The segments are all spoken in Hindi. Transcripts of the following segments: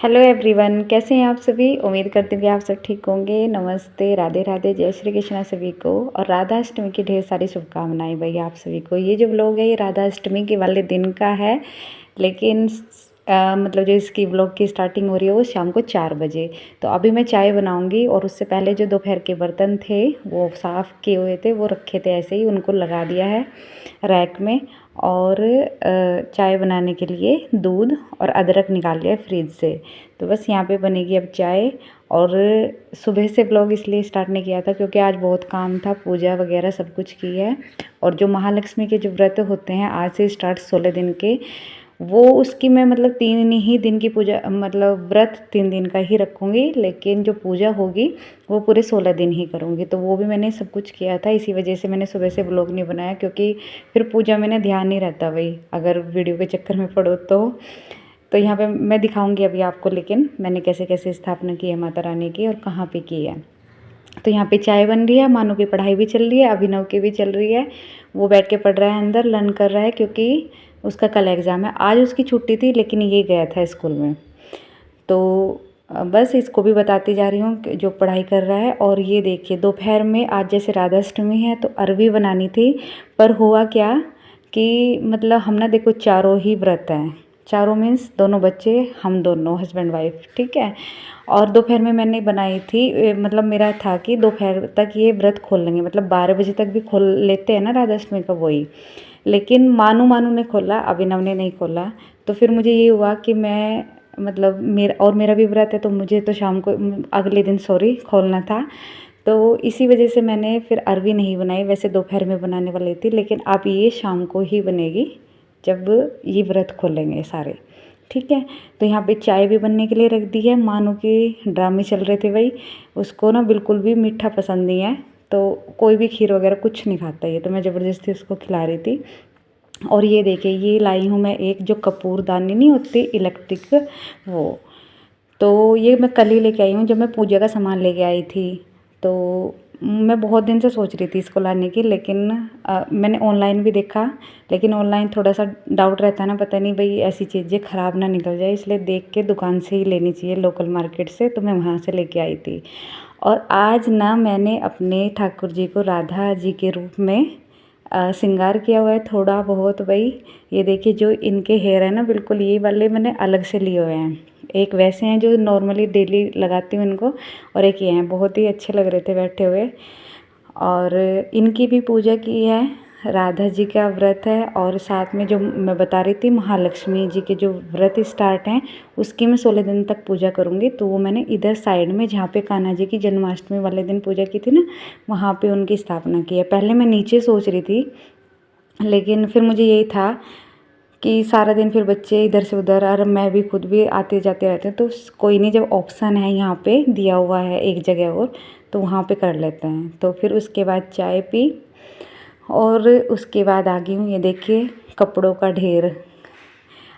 हेलो एवरीवन, कैसे हैं आप सभी। उम्मीद करती हूँ कि आप सब ठीक होंगे। नमस्ते, राधे राधे, जय श्री कृष्णा सभी को। और राधा अष्टमी की ढेर सारी शुभकामनाएं भाई आप सभी को। ये जो व्लॉग है ये राधा अष्टमी के वाले दिन का है, लेकिन मतलब जो इसकी व्लॉग की स्टार्टिंग हो रही है वो शाम को 4 बजे। तो अभी मैं चाय बनाऊंगी और उससे पहले जो दोपहर के बर्तन थे वो साफ़ किए हुए थे, वो रखे थे ऐसे ही, उनको लगा दिया है रैक में। और चाय बनाने के लिए दूध और अदरक निकाल लिया फ्रिज से। तो बस यहाँ पे बनेगी अब चाय। और सुबह से ब्लॉग इसलिए स्टार्ट नहीं किया था क्योंकि आज बहुत काम था, पूजा वगैरह सब कुछ की है। और जो महालक्ष्मी के जो व्रत होते हैं आज से स्टार्ट 16 दिन के, वो उसकी मैं मतलब 3 ही दिन की पूजा, मतलब व्रत 3 दिन का ही रखूँगी, लेकिन जो पूजा होगी वो पूरे 16 दिन ही करूँगी। तो वो भी मैंने सब कुछ किया था, इसी वजह से मैंने सुबह से व्लॉग नहीं बनाया, क्योंकि फिर पूजा में ना ध्यान नहीं रहता भाई, अगर वीडियो के चक्कर में पड़ो तो यहाँ पे मैं दिखाऊंगी अभी आपको, लेकिन मैंने कैसे कैसे स्थापना की है माता रानी की और कहाँ पे की है। तो यहाँ पे चाय बन रही है, मानो की पढ़ाई भी चल रही है, अभिनव की भी चल रही है। वो बैठ के पढ़ रहा है अंदर, लर्न कर रहा है, क्योंकि उसका कल एग्ज़ाम है। आज उसकी छुट्टी थी लेकिन ये गया था स्कूल में। तो बस इसको भी बताती जा रही हूँ कि जो पढ़ाई कर रहा है। और ये देखिए दोपहर में आज जैसे राधा अष्टमी है तो अरवी बनानी थी, पर हुआ क्या कि मतलब हम ना देखो चारों ही व्रत हैं, चारों मीन्स दोनों बच्चे, हम दोनों हस्बैंड वाइफ, ठीक है। और दोपहर में मैंने बनाई थी, मतलब मेरा था कि दोपहर तक ये व्रत खोल लेंगे, मतलब 12 बजे तक भी खोल लेते हैं ना राधा अष्टमी का, वही। लेकिन मानू ने खोला, अभिनव ने नहीं खोला। तो फिर मुझे ये हुआ कि मैं मतलब मेरा भी व्रत है, तो मुझे तो शाम को अगले दिन सॉरी खोलना था। तो इसी वजह से मैंने फिर अरवी नहीं बनाई, वैसे दोपहर में बनाने वाली थी, लेकिन अब ये शाम को ही बनेगी जब ये व्रत खोलेंगे सारे, ठीक है। तो यहाँ पे चाय भी बनने के लिए रख दी है। मानो के ड्रामे चल रहे थे भाई, उसको ना बिल्कुल भी मीठा पसंद नहीं है, तो कोई भी खीर वगैरह कुछ नहीं खाता ये, तो मैं ज़बरदस्ती उसको खिला रही थी। और ये देखिए ये लाई हूँ मैं एक जो कपूरदानी नहीं होती इलेक्ट्रिक, वो। तो ये मैं कल ही लेके आई हूँ जब मैं पूजा का सामान लेके आई थी। तो मैं बहुत दिन से सोच रही थी इसको लाने की, लेकिन मैंने ऑनलाइन भी देखा, लेकिन ऑनलाइन थोड़ा सा डाउट रहता है ना, पता नहीं भाई ऐसी चीज़ें ख़राब ना निकल जाए, इसलिए देख के दुकान से ही लेनी चाहिए, लोकल मार्केट से। तो मैं वहाँ से लेके आई थी। और आज ना मैंने अपने ठाकुर जी को राधा जी के रूप में श्रृंगार किया हुआ है थोड़ा बहुत भाई। ये देखिए जो इनके हेयर है ना, बिल्कुल ये वाले मैंने अलग से लिए हुए हैं। एक वैसे हैं जो नॉर्मली डेली लगाती हूँ इनको, और एक ये हैं, बहुत ही अच्छे लग रहे थे बैठे हुए। और इनकी भी पूजा की है, राधा जी का व्रत है। और साथ में जो मैं बता रही थी महालक्ष्मी जी के जो व्रत स्टार्ट हैं उसकी मैं 16 दिन तक पूजा करूँगी। तो वो मैंने इधर साइड में जहाँ पे कान्हा जी की जन्माष्टमी वाले दिन पूजा की थी ना, वहाँ पे उनकी स्थापना की है। पहले मैं नीचे सोच रही थी, लेकिन फिर मुझे यही था कि सारा दिन फिर बच्चे इधर से उधर, और मैं भी खुद भी आते जाते रहते हैं, तो कोई नहीं, जब ऑप्शन है यहाँ पे दिया हुआ है एक जगह और, तो वहाँ पे कर लेते हैं। तो फिर उसके बाद चाय पी और उसके बाद आ गई हूँ। ये देखिए कपड़ों का ढेर।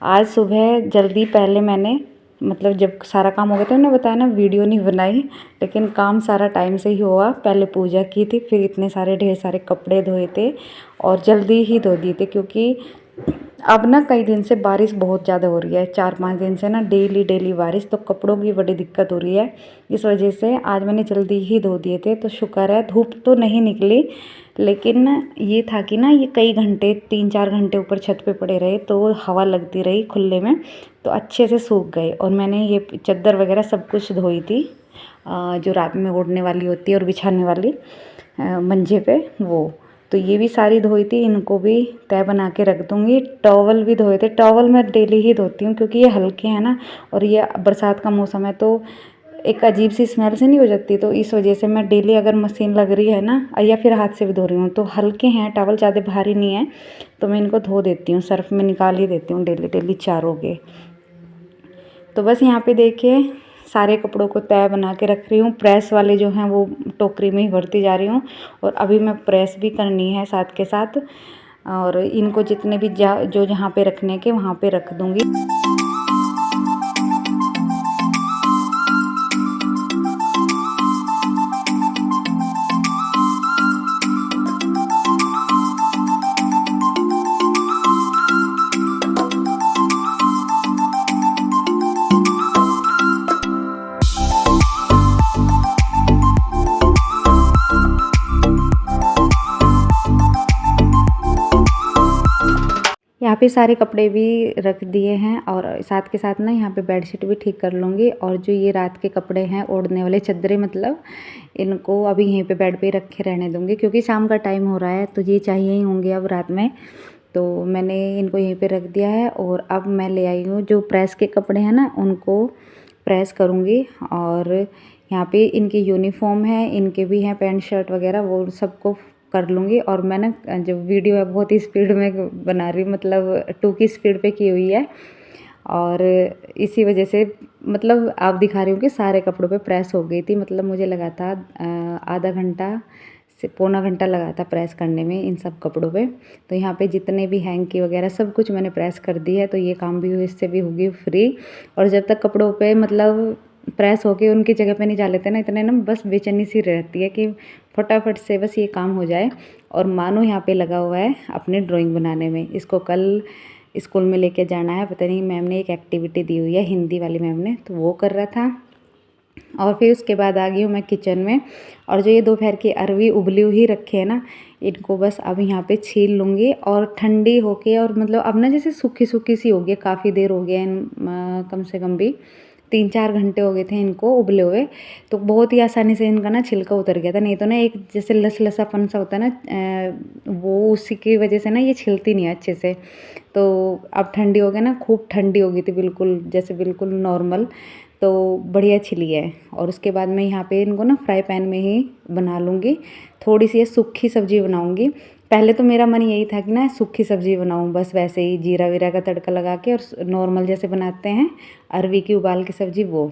आज सुबह जल्दी पहले मैंने मतलब जब सारा काम हो गया था, मैंने बताया ना वीडियो नहीं बनाई, लेकिन काम सारा टाइम से ही हुआ। पहले पूजा की थी, फिर इतने सारे ढेर सारे कपड़े धोए थे और जल्दी ही धो दिए थे, क्योंकि अब ना कई दिन से बारिश बहुत ज़्यादा हो रही है, 4-5 दिन से ना डेली बारिश, तो कपड़ों की बड़ी दिक्कत हो रही है। इस वजह से आज मैंने जल्दी ही धो दिए थे। तो शुक्र है धूप तो नहीं निकली, लेकिन ये था कि ना ये कई घंटे 3-4 घंटे ऊपर छत पे पड़े रहे, तो हवा लगती रही खुले में, तो अच्छे से सूख गए। और मैंने ये चादर वगैरह सब कुछ धोई थी, जो रात में ओढ़ने वाली होती है और बिछाने वाली मंजे पे, वो। तो ये भी सारी धोई थी, इनको भी तय बना के रख दूँगी। टॉवल भी धोए थे, टॉवल मैं डेली ही धोती हूँ क्योंकि ये हल्के हैं ना, और ये बरसात का मौसम है तो एक अजीब सी स्मेल से नहीं हो जाती, तो इस वजह से मैं डेली अगर मशीन लग रही है ना, या फिर हाथ से भी धो रही हूँ, तो हल्के हैं टॉवल, ज़्यादा भारी नहीं है, तो मैं इनको धो देती हूँ, सर्फ में निकाल ही देती हूँ डेली चारों के। तो बस यहाँ पे देखिए सारे कपड़ों को तय बना के रख रही हूँ। प्रेस वाले जो हैं वो टोकरी में ही भरती जा रही हूँ, और अभी मैं प्रेस भी करनी है साथ के साथ। और इनको जितने भी जो जहाँ पे रखने के वहाँ पे रख दूँगी। यहाँ पे सारे कपड़े भी रख दिए हैं और साथ के साथ ना यहाँ पे बेडशीट भी ठीक कर लूँगी। और जो ये रात के कपड़े हैं ओढ़ने वाले चद्दरें, मतलब इनको अभी यहीं पे बेड पे रखे रहने दूँगी, क्योंकि शाम का टाइम हो रहा है तो ये चाहिए ही होंगे अब रात में। तो मैंने इनको यहीं पे रख दिया है। और अब मैं ले आई हूँ जो प्रेस के कपड़े हैं ना, उनको प्रेस करूँगी। और यहाँ पे इनकी यूनिफॉर्म है, इनके भी हैं पैंट शर्ट वगैरह, वो सबको कर लूँगी। और मैं ना जो वीडियो है बहुत ही स्पीड में बना रही हूँ, मतलब 2 की स्पीड पे की हुई है। और इसी वजह से मतलब आप दिखा रही हूँ कि सारे कपड़ों पे प्रेस हो गई थी। मतलब मुझे लगा था आधा घंटा से पौना घंटा लगा था प्रेस करने में इन सब कपड़ों पे। तो यहाँ पे जितने भी हैंकी वगैरह सब कुछ मैंने प्रेस कर दी है, तो ये काम भी इससे भी होगी फ्री। और जब तक कपड़ों पे मतलब प्रेस होके उनकी जगह पे नहीं जा लेते ना, इतने ना बस बेचैनी सी रहती है कि फटाफट से बस ये काम हो जाए। और मानो यहाँ पे लगा हुआ है अपने ड्राइंग बनाने में। इसको कल स्कूल में लेके जाना है, पता नहीं मैम ने एक एक्टिविटी दी हुई है, हिंदी वाली मैम ने, तो वो कर रहा था। और फिर उसके बाद आ गई हूँ मैं किचन में। और जो ये दोपहर की अरवी उबली हुई रखे है ना, इनको बस अब यहाँ पे छील लूँगी। और ठंडी होके, और मतलब अब ना जैसे सूखी सूखी सी हो गई, काफ़ी देर हो गया कम से कम भी 3-4 घंटे हो गए थे इनको उबले हुए। तो बहुत ही आसानी से इनका ना छिलका उतर गया था। नहीं तो ना एक जैसे लसलसापन सा होता है ना, वो उसी की वजह से ना ये छिलती नहीं है अच्छे से। तो अब ठंडी हो गई ना, खूब ठंडी हो गई थी बिल्कुल, जैसे बिल्कुल नॉर्मल। तो बढ़िया छिली है। और उसके बाद मैं यहाँ पे इनको ना फ्राई पैन में ही बना लूँगी। थोड़ी सी ये सूखी सब्ज़ी बनाऊँगी। पहले तो मेरा मन यही था कि ना सूखी सब्ज़ी बनाऊँ, बस वैसे ही जीरा वीरा का तड़का लगा के, और नॉर्मल जैसे बनाते हैं अरवी की उबाल की सब्ज़ी वो।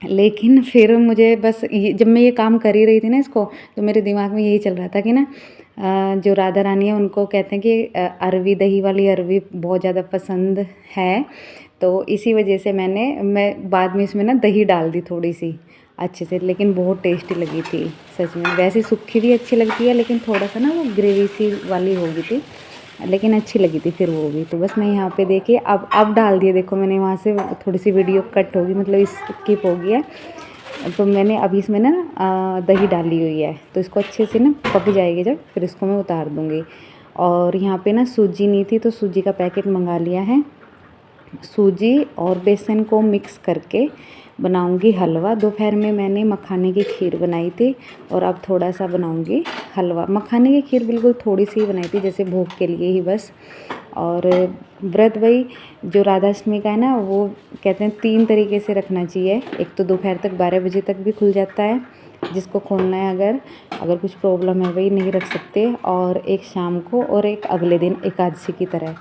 लेकिन फिर मुझे बस ये, जब मैं ये काम कर ही रही थी ना इसको, तो मेरे दिमाग में यही चल रहा था कि ना जो राधा रानी है उनको कहते हैं कि अरवी, दही वाली अरवी बहुत ज़्यादा पसंद है। तो इसी वजह से मैं बाद में इसमें ना दही डाल दी थोड़ी सी अच्छे से। लेकिन बहुत टेस्टी लगी थी सच में। वैसे सूखी भी अच्छी लगती है, लेकिन थोड़ा सा ना वो ग्रेवी सी वाली हो गई थी, लेकिन अच्छी लगी थी फिर वो भी। तो बस मैं यहाँ पे देखिए अब डाल दिए, देखो मैंने वहाँ से थोड़ी सी वीडियो कट होगी, मतलब स्किप हो गया। तो मैंने अभी इसमें ना दही डाली हुई है, तो इसको अच्छे से ना पक जाएगी जब, फिर इसको मैं उतार दूँगी। और यहाँ पे ना सूजी नहीं थी, तो सूजी का पैकेट मंगा लिया है। सूजी और बेसन को मिक्स करके बनाऊंगी हलवा। दोपहर में मैंने मखाने की खीर बनाई थी, और अब थोड़ा सा बनाऊंगी हलवा। मखाने की खीर बिल्कुल थोड़ी सी ही बनाई थी, जैसे भोग के लिए ही बस। और व्रत भाई जो राधाष्टमी का है ना, वो कहते हैं 3 तरीके से रखना चाहिए। एक तो दोपहर तक 12 बजे तक भी खुल जाता है, जिसको खोलना है अगर कुछ प्रॉब्लम है वही नहीं रख सकते। और एक शाम को, और एक अगले दिन एकादशी की तरह।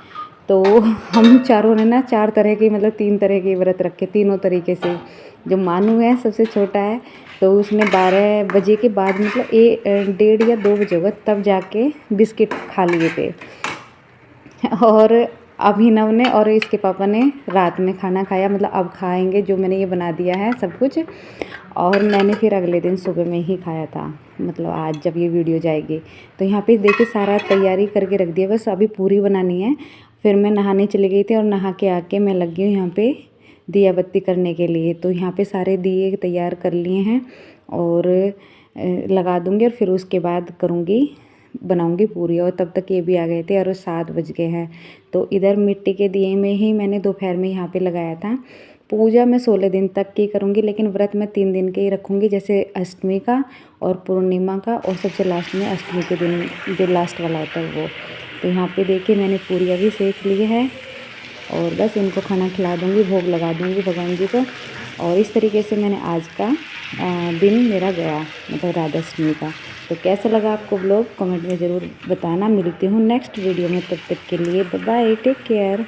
तो हम चारों ने ना 4 तरह की, मतलब 3 तरह के व्रत रखे, तीनों तरीके से। जो मानू है सबसे छोटा है, तो उसने 12 बजे के बाद, मतलब 1:30 या 2 बजे होगा तब जाके बिस्किट खा लिए थे। और अभिनव ने और इसके पापा ने रात में खाना खाया, मतलब अब खाएंगे जो मैंने ये बना दिया है सब कुछ। और मैंने फिर अगले दिन सुबह में ही खाया था, मतलब आज जब ये वीडियो जाएगी। तो यहाँ पे देखिए सारा तैयारी करके रख दिया, बस अभी पूरी बनानी है। फिर मैं नहाने चली गई थी, और नहा के आके मैं लगी हूँ यहाँ पे दिया बत्ती करने के लिए। तो यहाँ पे सारे दिए तैयार कर लिए हैं, और लगा दूँगी। और फिर उसके बाद बनाऊंगी पूरी। और तब तक ये भी आ गए थे, और 7 बज गए हैं। तो इधर मिट्टी के दिए में ही मैंने दोपहर में यहाँ पे लगाया था। पूजा मैं 16 दिन तक की करूँगी, लेकिन व्रत मैं 3 दिन के ही रखूँगी, जैसे अष्टमी का और पूर्णिमा का, और सबसे लास्ट में अष्टमी के दिन जो लास्ट वाला होता है वो। तो यहाँ पे देखिए मैंने पूरी अभी सेक ली है, और बस इनको खाना खिला दूँगी, भोग लगा दूँगी भगवान जी को। और इस तरीके से मैंने आज का दिन मेरा गया, मतलब राधाष्टमी का। तो कैसा लगा आपको व्लॉग, कमेंट में ज़रूर बताना। मिलती हूँ नेक्स्ट वीडियो में, तब तक के लिए बाय बाय, टेक केयर।